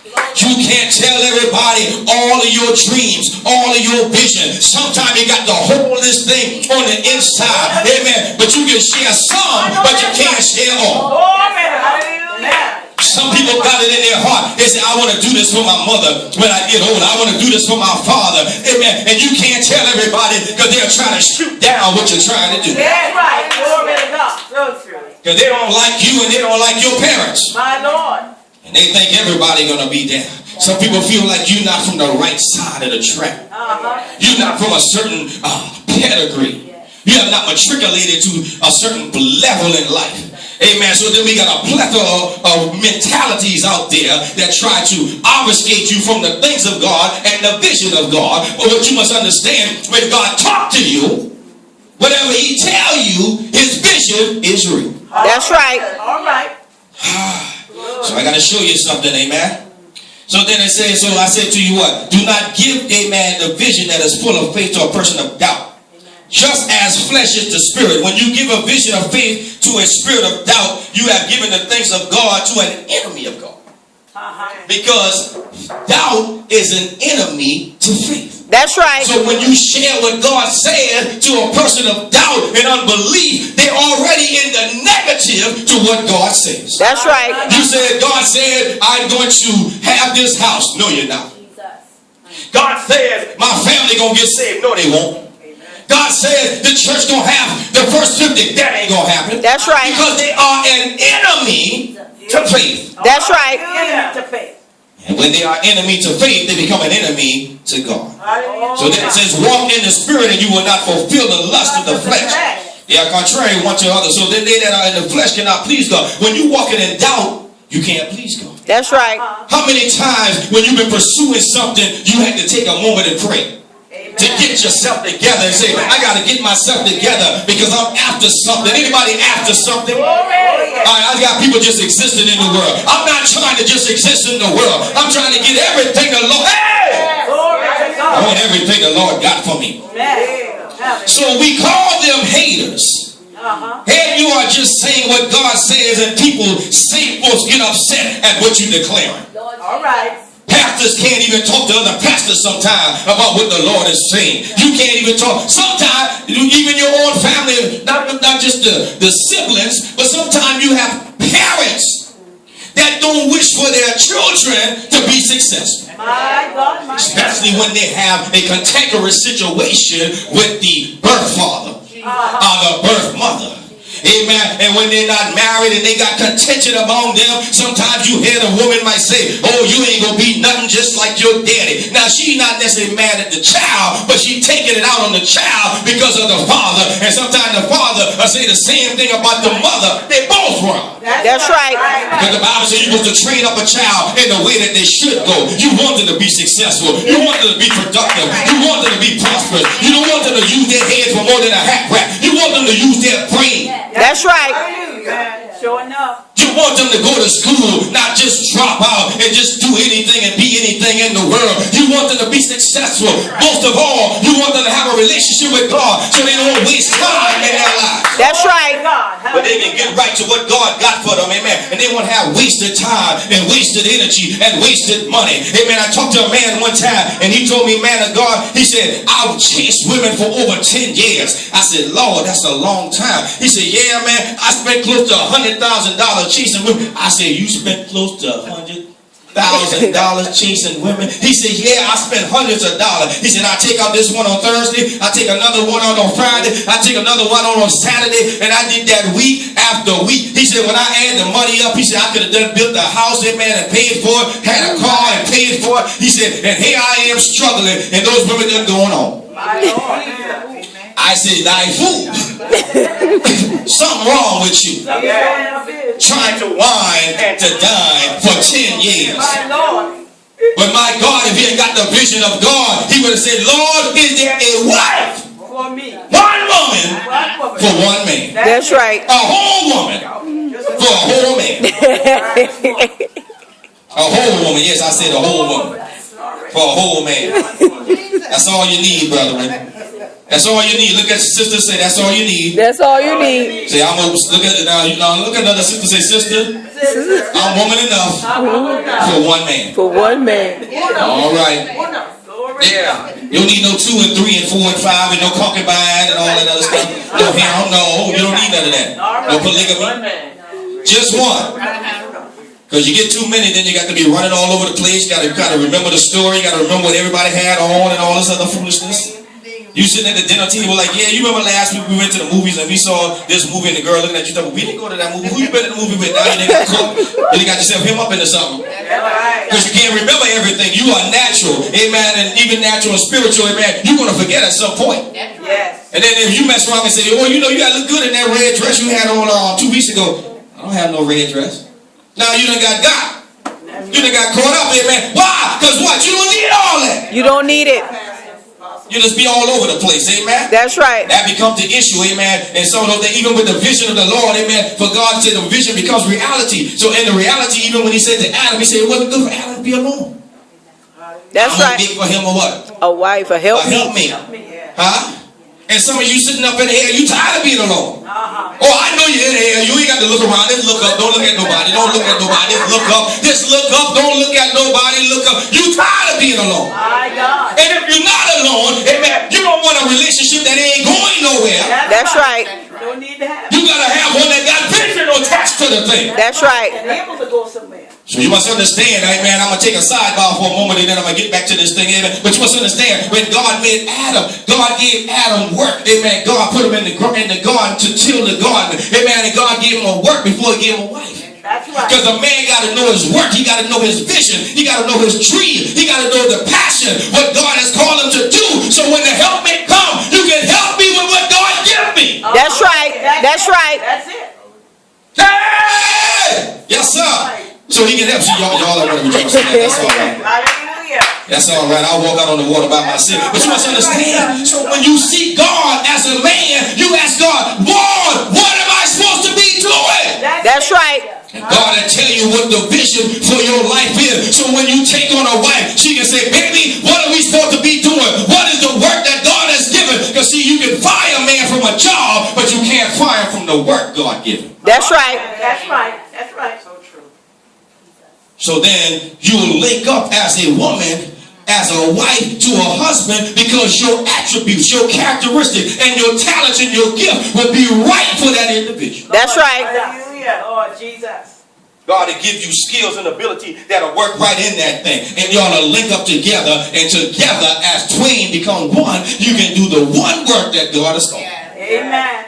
You can't tell everybody all of your dreams, all of your vision. Sometimes you got to hold this thing on the inside. Amen. But you can share some, but you can't share all. Some people got it in their heart. They say, I want to do this for my mother when I get older. I want to do this for my father. Amen. And you can't tell everybody because they're trying to shoot down what you're trying to do. That's right. Glory to God. So true. Because they don't like you and they don't like your parents. My Lord. And they think everybody gonna be there. Some people feel like you're not from the right side of the track. You're not from a certain pedigree. You have not matriculated to a certain level in life. Amen. So then we got a plethora of mentalities out there that try to obfuscate you from the things of God and the vision of God. But what you must understand, when God talks to you, whatever he tell you, his vision is real. That's right. All right. So I got to show you something, amen. So then it says, so I said to you what? Do not give, amen, the vision that is full of faith to a person of doubt. Just as flesh is the spirit. When you give a vision of faith to a spirit of doubt, you have given the things of God to an enemy of God. Because doubt is an enemy to faith. That's right. So when you share what God said to a person of doubt and unbelief, they're already in the negative to what God says. That's right. You said, God said, I'm going to have this house. No, you're not. God said, my family going to get saved. No, they won't. God said, the church going to have the first 50. That ain't going to happen. That's right. Because they are an enemy to faith. That's right. Enemy to faith. And when they are enemy to faith, they become an enemy to God. So that says, walk in the spirit and you will not fulfill the lust of the flesh. They are contrary one to another. So then they that are in the flesh cannot please God. When you walking in doubt, you can't please God. That's right. How many times when you've been pursuing something, you had to take a moment and pray? To get yourself together and say, I got to get myself together because I'm after something. Anybody after something? I got people just existing in the world. I'm not trying to just exist in the world. I'm trying to get everything the Lord. Hey! I want everything the Lord got for me. So we call them haters. And you are just saying what God says, and people say, folks get upset at what you're declaring. All right. Pastors can't even talk to other pastors sometimes about what the Lord is saying. You can't even talk. Sometimes, even your own family, not just the siblings, but sometimes you have parents that don't wish for their children to be successful. Especially when they have a cantankerous situation with the birth father or the birth mother. Amen. And when they're not married and they got contention among them, sometimes you hear the woman might say, oh, you ain't gonna be nothing just like your daddy. Now she's not necessarily mad at the child, but she's taking it out on the child because of the father. And sometimes the father will say the same thing about the mother. They both wrong. That's right. Because the Bible says you're supposed to train up a child in the way that they should go. You want them to be successful. You want them to be productive. You want them to be prosperous. You don't want them to use their heads for more than a hat rack. You want them to use their brain. That's right. Sure enough. You want them to go to school, not just drop out and just do anything and be anything in the world. You want them to be successful. Most of all, you want them to have a relationship with God so they don't waste time in their lives. That's right. But they can get right to what God got for them, amen. And they won't have wasted time and wasted energy and wasted money. Amen. I talked to a man one time and he told me, man of God, he said, I've chased women for over 10 years. I said, Lord, that's a long time. He said, yeah, man, I spent close to $100,000 chasing women. I said, you spent close to $100,000 chasing women? He said, yeah, I spent hundreds of dollars. He said, I take out this one on Thursday, I take another one on Friday, I take another one on Saturday, and I did that week after week. He said, when I add the money up, he said, I could have done built a house, amen, and paid for it, had a car and paid for it. He said, and here I am struggling, and those women are going on. I said, thy fool. Something wrong with you. Trying to wine and to dine for 10 years. But my God, if he had got the vision of God, he would have said, Lord, is there a wife for me? One woman for one man. That's right. A whole woman for a whole man. A whole woman. Yes, I said a whole woman for a whole man. That's all you need, brethren. That's all you need. Look at your sister, say, that's all you need. That's all you need. Say, I'm gonna look at it now. Look at another sister, say, sister, I'm woman enough for one man. For one man. All right. Yeah. You don't need no 2 and 3 and 4 and 5 and no concubine and all that other stuff. No hell, no. You don't need none of that. No polygamy. Just one. Because you get too many, then you got to be running all over the place. You got to kind of remember the story. You got to remember what everybody had on and all this other foolishness. You sitting at the dinner table like, yeah, you remember last week we went to the movies and we saw this movie and the girl looking at you talking, we didn't go to that movie. Who you been in the movie with? Now you didn't caught. Then you got yourself him up into something. Because you can't remember everything. You are natural, amen, and even natural and spiritual, amen. You're going to forget at some point. Yes. And then if you mess around and say, oh, you know, you got to look good in that red dress you had on 2 weeks ago. I don't have no red dress. Now you done got. You done got caught up, amen. Why? Because what? You don't need all that. You don't need it. You just be all over the place, amen. That's right. That becomes the issue, amen. And so even with the vision of the Lord, amen, for God said the vision becomes reality. So in the reality, even when he said to Adam, he said it wasn't good for Adam to be alone. That's right. Big for him or what? A wife, a helpmate. Huh? And some of you sitting up in the air, you tired of being alone. Oh, I know you're in the air. You ain't got to look around. Just look up. Don't look at nobody. Don't look at nobody. Just look up. Just look up. Don't look at nobody. Look up. You tired of being alone. And if you're not alone, amen, you don't want a relationship that ain't going nowhere. That's right. Don't need to have. You got to have one that got vision attached to the thing. That's right. And able to go somewhere. So you must understand, amen, I'm going to take a sidebar for a moment and then I'm going to get back to this thing, amen. But you must understand, when God made Adam, God gave Adam work, amen. God put him in the garden to till the garden, amen. And God gave him a work before he gave him a wife. That's right. Because a man got to know his work. He got to know his vision. He got to know his tree. He got to know the passion, what God has called him to do. So when the helpmate comes, you can help me with what God give me. That's right. That's right. That's it. Hey! Yes, sir. So he can help you. Y'all are going to rejoice in that. That's all right. Hallelujah. That's all right. I'll walk out on the water by myself. But you must understand. So when you see God as a man, you ask God, Lord, what am I supposed to be doing? That's right. And God will tell you what the vision for your life is. So when you take on a wife, she can say, baby, what are we supposed to be doing? What is the work that God has given? Because see, you can fire a man from a job, but you can't fire him from the work God given. That's right. That's right. That's right. So true. So then you will link up as a woman, as a wife to a husband, because your attributes, your characteristics, and your talents and your gift will be right for that individual. That's right. Hallelujah. Lord Jesus. God will give you skills and ability that'll work right in that thing. And y'all will link up together, and together as twain become one, you can do the one work that God has called. Amen.